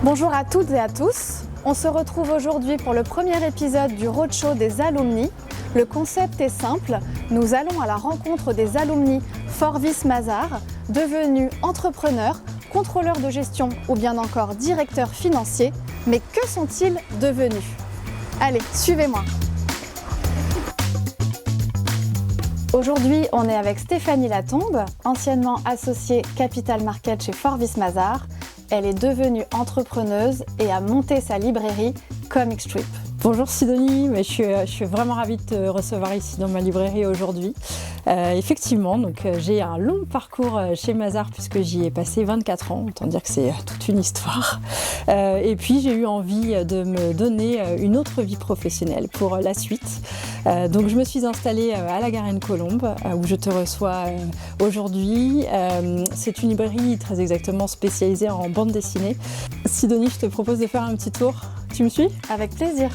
Bonjour à toutes et à tous. On se retrouve aujourd'hui pour le premier épisode du Roadshow des alumni. Le concept est simple, nous allons à la rencontre des alumni Forvis Mazars, devenus entrepreneurs, contrôleurs de gestion ou bien encore directeurs financiers. Mais que sont-ils devenus? Allez, suivez-moi. Aujourd'hui, on est avec Stéphanie Latombe, anciennement associée Capital Market chez Forvis Mazars. Elle est devenue entrepreneuse et a monté sa librairie Comic Strip. Bonjour Sidonie, je suis vraiment ravie de te recevoir ici dans ma librairie aujourd'hui. Effectivement, j'ai un long parcours chez Mazars puisque j'y ai passé 24 ans, autant dire que c'est toute une histoire. Et puis j'ai eu envie de me donner une autre vie professionnelle pour la suite. Donc je me suis installée à la Garenne-Colombes où je te reçois aujourd'hui. C'est une librairie très exactement spécialisée en bande dessinée. Sidonie, je te propose de faire un petit tour. Tu me suis ? Avec plaisir.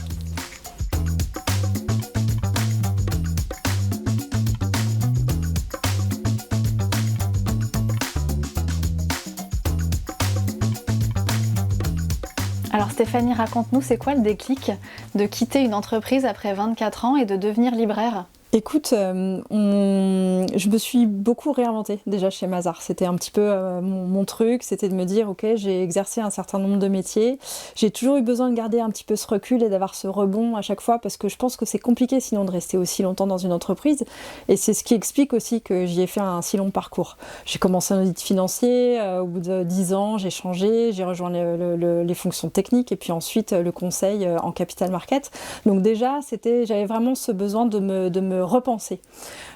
Alors Stéphanie, raconte-nous, c'est quoi le déclic de quitter une entreprise après 24 ans et de devenir libraire ? Écoute, je me suis beaucoup réinventée déjà chez Mazars. C'était un petit peu mon truc, c'était de me dire ok, j'ai exercé un certain nombre de métiers. J'ai toujours eu besoin de garder un petit peu ce recul et d'avoir ce rebond à chaque fois parce que je pense que c'est compliqué sinon de rester aussi longtemps dans une entreprise. Et c'est ce qui explique aussi que j'y ai fait un si long parcours. J'ai commencé en audit financier, au bout de 10 ans, j'ai changé, j'ai rejoint les fonctions techniques et puis ensuite le conseil en capital market. Donc déjà, j'avais vraiment ce besoin de me repenser.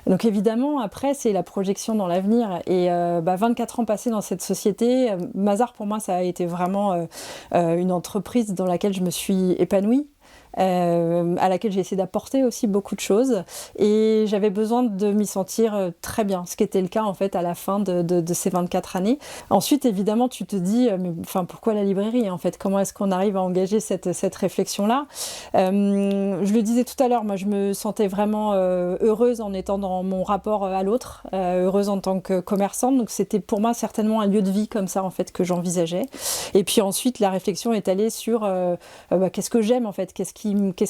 Donc évidemment, après, c'est la projection dans l'avenir. Et 24 ans passés dans cette société, Mazars, pour moi, ça a été vraiment une entreprise dans laquelle je me suis épanouie. À laquelle j'ai essayé d'apporter aussi beaucoup de choses et j'avais besoin de m'y sentir très bien, ce qui était le cas en fait à la fin de ces 24 années. Ensuite évidemment tu te dis pourquoi la librairie en fait, comment est-ce qu'on arrive à engager cette réflexion-là. Je le disais tout à l'heure, moi je me sentais vraiment heureuse en étant dans mon rapport à l'autre, heureuse en tant que commerçante, donc c'était pour moi certainement un lieu de vie comme ça en fait que j'envisageais. Et puis ensuite la réflexion est allée sur qu'est-ce que j'aime en fait, qu'est-ce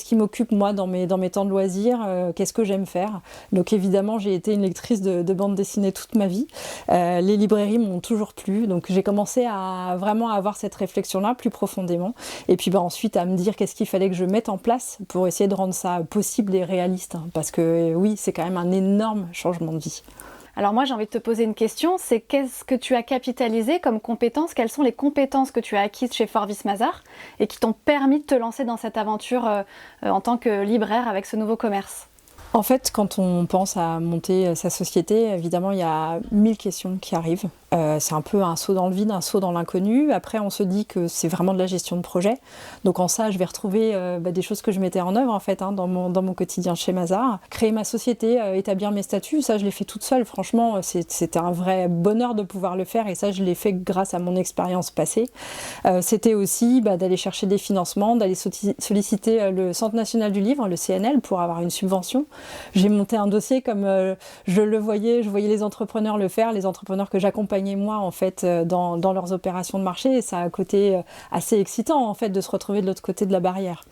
qui m'occupe moi dans mes temps de loisirs, qu'est-ce que j'aime faire. Donc évidemment j'ai été une lectrice de bande dessinée toute ma vie. Les librairies m'ont toujours plu, donc j'ai commencé à vraiment avoir cette réflexion-là plus profondément. Et puis ensuite à me dire qu'est-ce qu'il fallait que je mette en place pour essayer de rendre ça possible et réaliste. Parce que oui, c'est quand même un énorme changement de vie. Alors moi j'ai envie de te poser une question, c'est qu'est-ce que tu as capitalisé comme compétences? Quelles sont les compétences que tu as acquises chez Forvis Mazars et qui t'ont permis de te lancer dans cette aventure en tant que libraire avec ce nouveau commerce? En fait, quand on pense à monter sa société, évidemment, il y a 1000 questions qui arrivent. C'est un peu un saut dans le vide, un saut dans l'inconnu. Après, on se dit que c'est vraiment de la gestion de projet. Donc en ça, je vais retrouver des choses que je mettais en œuvre en fait dans mon quotidien chez Mazars. Créer ma société, établir mes statuts, ça je l'ai fait toute seule. Franchement, c'était un vrai bonheur de pouvoir le faire et ça je l'ai fait grâce à mon expérience passée. C'était aussi d'aller chercher des financements, d'aller solliciter le Centre national du livre, le CNL, pour avoir une subvention. J'ai monté un dossier comme je voyais les entrepreneurs le faire, les entrepreneurs que j'accompagnais moi en fait dans leurs opérations de marché, et ça a un côté assez excitant en fait de se retrouver de l'autre côté de la barrière.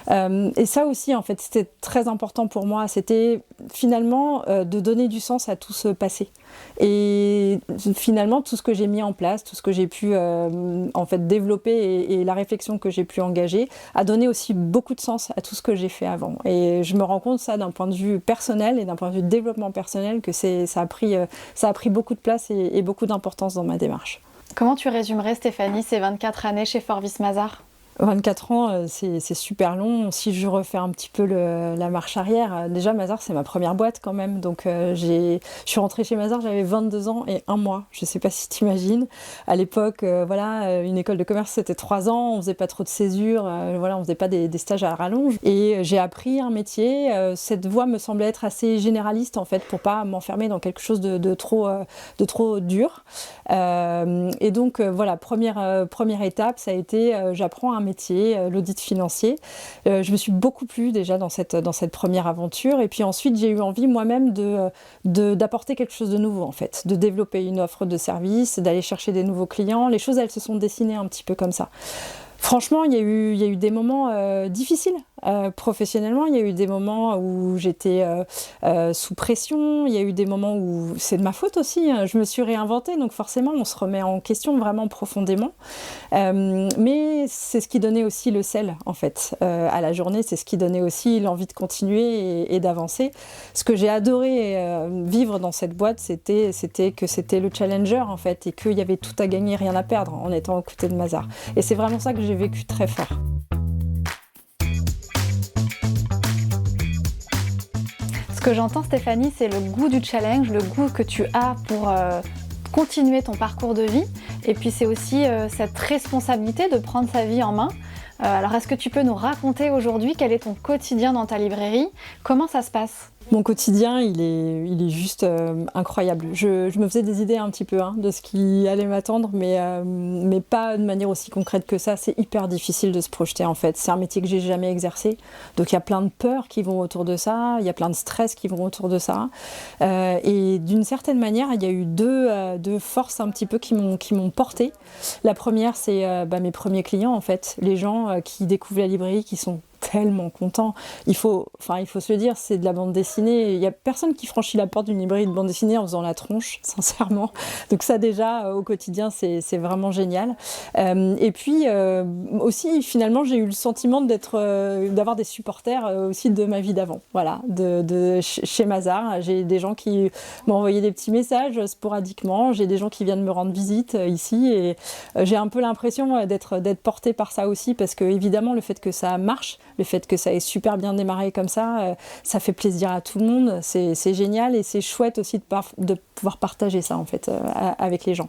Et ça aussi en fait c'était très important pour moi, c'était finalement de donner du sens à tout ce passé. Et finalement tout ce que j'ai mis en place, tout ce que j'ai pu en fait développer et la réflexion que j'ai pu engager a donné aussi beaucoup de sens à tout ce que j'ai fait avant. Et je me rends compte ça d'un point de vue personnel et d'un point de vue de développement personnel que ça a pris beaucoup de place et beaucoup d'importance dans ma démarche. Comment tu résumerais Stéphanie ces 24 années chez Forvis Mazars ? 24 ans, c'est super long. Si je refais un petit peu la marche arrière, déjà Mazars, c'est ma première boîte quand même. Donc je suis rentrée chez Mazars, j'avais 22 ans et 1 mois. Je ne sais pas si tu imagines. À l'époque, une école de commerce, c'était 3 ans. On ne faisait pas trop de césure. On ne faisait pas des stages à rallonge. Et j'ai appris un métier. Cette voie me semblait être assez généraliste en fait, pour ne pas m'enfermer dans quelque chose de trop dur. Et donc, première étape, ça a été j'apprends un métier métier, l'audit financier. Je me suis beaucoup plu déjà dans cette première aventure. Et puis ensuite, j'ai eu envie moi-même d'apporter quelque chose de nouveau, en fait, de développer une offre de service, d'aller chercher des nouveaux clients. Les choses, elles se sont dessinées un petit peu comme ça. Franchement, il y a eu des moments difficiles professionnellement. Il y a eu des moments où j'étais sous pression. Il y a eu des moments où c'est de ma faute aussi. Je me suis réinventée, donc forcément, on se remet en question vraiment profondément. Mais c'est ce qui donnait aussi le sel, en fait, à la journée. C'est ce qui donnait aussi l'envie de continuer et d'avancer. Ce que j'ai adoré vivre dans cette boîte, c'était que c'était le challenger, en fait, et qu'il y avait tout à gagner, rien à perdre en étant aux côtés de Mazars. Et c'est vraiment ça que j'ai vécu très fort. Ce que j'entends, Stéphanie, c'est le goût du challenge, le goût que tu as pour continuer ton parcours de vie. Et puis c'est aussi cette responsabilité de prendre sa vie en main. Alors est-ce que tu peux nous raconter aujourd'hui quel est ton quotidien dans ta librairie? Comment ça se passe? Mon quotidien, il est juste incroyable. Je me faisais des idées un petit peu de ce qui allait m'attendre, mais pas de manière aussi concrète que ça. C'est hyper difficile de se projeter, en fait. C'est un métier que j'ai jamais exercé. Donc il y a plein de peurs qui vont autour de ça, il y a plein de stress qui vont autour de ça. Et d'une certaine manière, il y a eu deux forces un petit peu qui m'ont portée. La première, c'est mes premiers clients, en fait. Les gens qui découvrent la librairie, qui sont tellement content. Il faut se le dire, c'est de la bande dessinée. Il n'y a personne qui franchit la porte d'une librairie de bande dessinée en faisant la tronche, sincèrement. Donc ça déjà, au quotidien, c'est vraiment génial. Et puis aussi, finalement, j'ai eu le sentiment d'avoir des supporters aussi de ma vie d'avant. Voilà, chez Mazars. J'ai des gens qui m'ont envoyé des petits messages sporadiquement. J'ai des gens qui viennent me rendre visite ici. Et j'ai un peu l'impression d'être portée par ça aussi, parce que évidemment, le fait que ça marche, le fait que ça ait super bien démarré comme ça fait plaisir à tout le monde, c'est génial et c'est chouette aussi de pouvoir partager ça en fait avec les gens.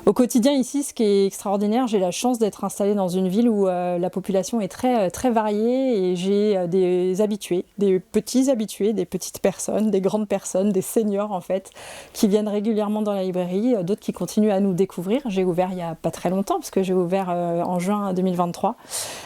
Au quotidien ici, ce qui est extraordinaire, j'ai la chance d'être installée dans une ville où la population est très, très variée et j'ai des habitués, des petits habitués, des petites personnes, des grandes personnes, des seniors en fait, qui viennent régulièrement dans la librairie, d'autres qui continuent à nous découvrir. J'ai ouvert il n'y a pas très longtemps, parce que j'ai ouvert en juin 2023.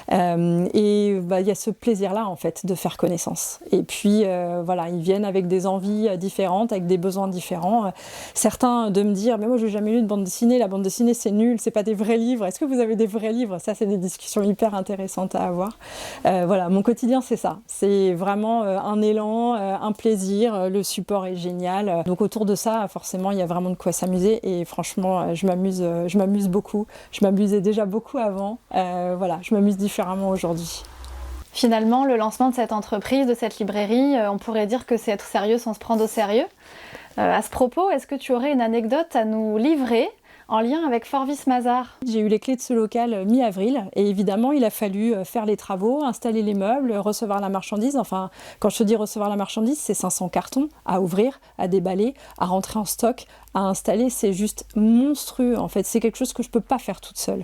Et il y a ce plaisir-là en fait de faire connaissance. Et puis voilà, ils viennent avec des envies différentes, avec des besoins différents. Certains de me dire, mais moi je n'ai jamais lu de bande dessinée, la bande dessinée c'est nul, c'est pas des vrais livres, est-ce que vous avez des vrais livres? Ça c'est des discussions hyper intéressantes à avoir. Voilà, mon quotidien c'est ça, c'est vraiment un élan, un plaisir, le support est génial. Donc autour de ça, forcément il y a vraiment de quoi s'amuser et franchement je m'amuse beaucoup, je m'amusais déjà beaucoup avant, voilà, je m'amuse différemment aujourd'hui. Finalement, le lancement de cette entreprise, de cette librairie, on pourrait dire que c'est être sérieux sans se prendre au sérieux. À ce propos, est-ce que tu aurais une anecdote à nous livrer en lien avec Forvis Mazars? J'ai eu les clés de ce local mi-avril et évidemment il a fallu faire les travaux, installer les meubles, recevoir la marchandise. Enfin, quand je te dis recevoir la marchandise, c'est 500 cartons à ouvrir, à déballer, à rentrer en stock, à installer. C'est juste monstrueux en fait, c'est quelque chose que je peux pas faire toute seule.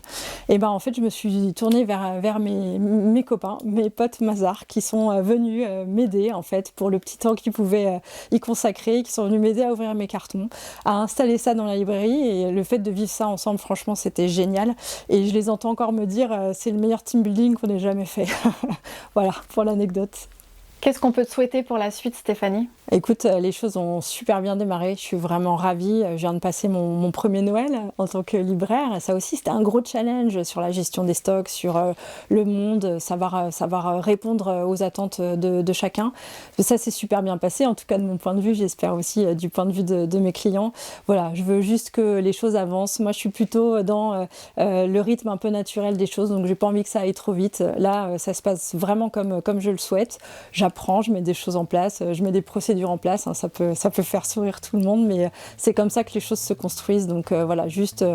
Et ben en fait je me suis tournée vers mes copains, mes potes Mazars qui sont venus m'aider en fait pour le petit temps qu'ils pouvaient y consacrer, qui sont venus m'aider à ouvrir mes cartons, à installer ça dans la librairie. Et le fait de vivre ça ensemble, franchement c'était génial et je les entends encore me dire c'est le meilleur team building qu'on ait jamais fait. Voilà pour l'anecdote. Qu'est-ce qu'on peut te souhaiter pour la suite, Stéphanie? Écoute, les choses ont super bien démarré, je suis vraiment ravie. Je viens de passer mon premier Noël en tant que libraire. Et ça aussi, c'était un gros challenge sur la gestion des stocks, sur le monde, savoir répondre aux attentes de chacun. Ça s'est super bien passé, en tout cas de mon point de vue, j'espère aussi du point de vue de mes clients. Voilà, je veux juste que les choses avancent. Moi, je suis plutôt dans le rythme un peu naturel des choses, donc j'ai pas envie que ça aille trop vite. Là, ça se passe vraiment comme je le souhaite. J'apprends, je mets des choses en place, je mets des procédures en place, ça peut faire sourire tout le monde, mais c'est comme ça que les choses se construisent. Donc voilà, juste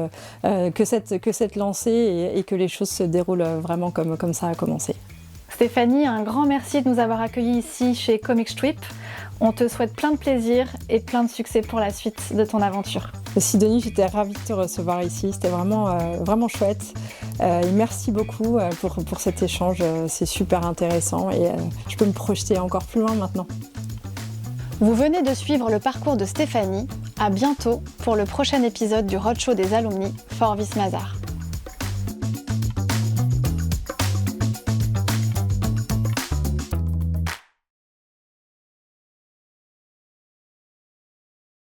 que cette lancée et que les choses se déroulent vraiment comme ça a commencé. Stéphanie, un grand merci de nous avoir accueillis ici chez Comic Strip. On te souhaite plein de plaisir et plein de succès pour la suite de ton aventure. Sidonie, j'étais ravie de te recevoir ici, c'était vraiment chouette. Et merci beaucoup pour cet échange, c'est super intéressant et je peux me projeter encore plus loin maintenant. Vous venez de suivre le parcours de Stéphanie. À bientôt pour le prochain épisode du Roadshow des Alumni Forvis Mazars.